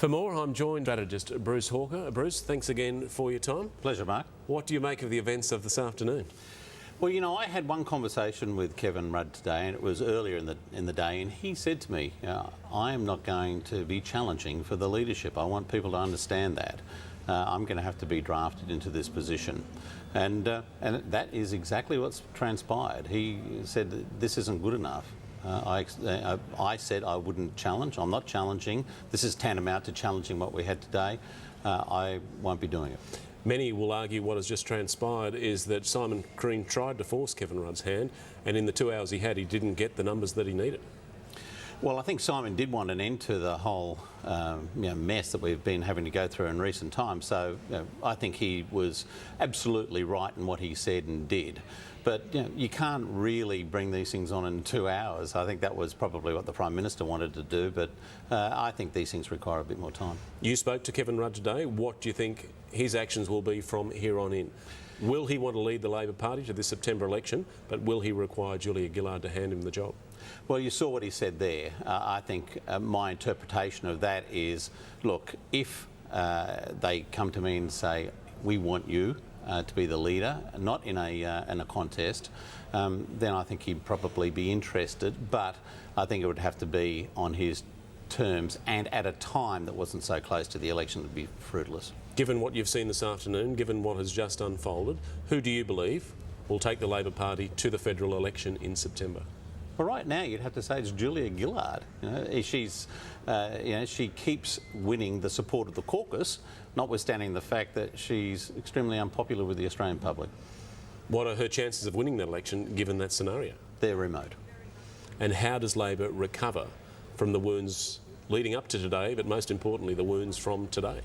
For more, I'm joined by strategist Bruce Hawker. Bruce, thanks again for your time. Pleasure, Mark. What do you make of the events of this afternoon? Well, you know, I had one conversation with Kevin Rudd today, and it was earlier in the day, and he said to me, I am not going to be challenging for the leadership. I want people to understand that. I'm going to have to be drafted into this position. And that is exactly what's transpired. He said that this isn't good enough. I said I wouldn't challenge. I'm not challenging. This is tantamount to challenging what we had today. I won't be doing it. Many will argue what has just transpired is that Simon Crean tried to force Kevin Rudd's hand, and in the 2 hours he had, he didn't get the numbers that he needed. Well, I think Simon did want an end to the whole mess that we've been having to go through in recent times. So I think he was absolutely right in what he said and did. But you can't really bring these things on in 2 hours. I think that was probably what the Prime Minister wanted to do, but I think these things require a bit more time. You spoke to Kevin Rudd today. What do you think his actions will be from here on in? Will he want to lead the Labor Party to this September election, but will he require Julia Gillard to hand him the job? Well, you saw what he said there. I think my interpretation of that is, look, if they come to me and say, we want you to be the leader, not in a contest, then I think he'd probably be interested, but I think it would have to be on his terms and at a time that wasn't so close to the election to be fruitless. Given what you've seen this afternoon, given what has just unfolded, who do you believe will take the Labor Party to the federal election in September? Well, right now you'd have to say it's Julia Gillard. She keeps winning the support of the caucus, notwithstanding the fact that she's extremely unpopular with the Australian public. What are her chances of winning that election given that scenario? They're remote. And how does Labor recover from the wounds leading up to today, but most importantly, the wounds from today?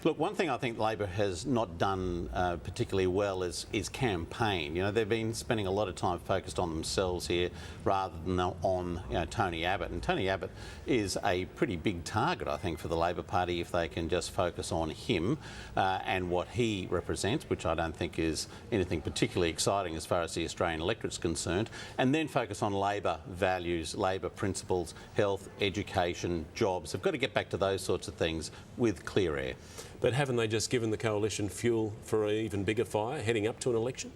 Look, one thing I think Labor has not done particularly well is campaign. They've been spending a lot of time focused on themselves here rather than on Tony Abbott. And Tony Abbott is a pretty big target, I think, for the Labor Party if they can just focus on him and what he represents, which I don't think is anything particularly exciting as far as the Australian electorate's concerned, and then focus on Labor values, Labor principles, health, education, jobs. They've got to get back to those sorts of things with clear air. But haven't they just given the coalition fuel for an even bigger fire heading up to an election?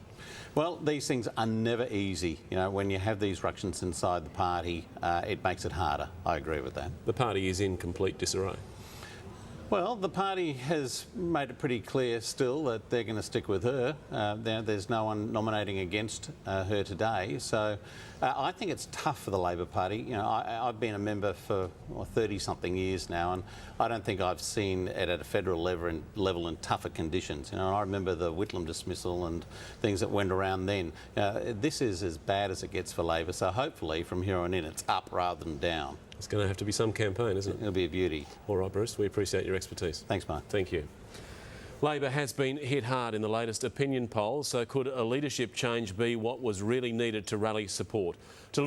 Well, these things are never easy. When you have these ructions inside the party, it makes it harder. I agree with that. The party is in complete disarray. Well, the party has made it pretty clear still that they're going to stick with her. There's no one nominating against her today. So I think it's tough for the Labor Party. I've been a member for 30-something years now, and I don't think I've seen it at a federal level in tougher conditions. I remember the Whitlam dismissal and things that went around then. This is as bad as it gets for Labor, so hopefully from here on in it's up rather than down. It's going to have to be some campaign, isn't it? It'll be a beauty. All right, Bruce, we appreciate your expertise. Thanks, Mark. Thank you. Labor has been hit hard in the latest opinion poll, so could a leadership change be what was really needed to rally support? To look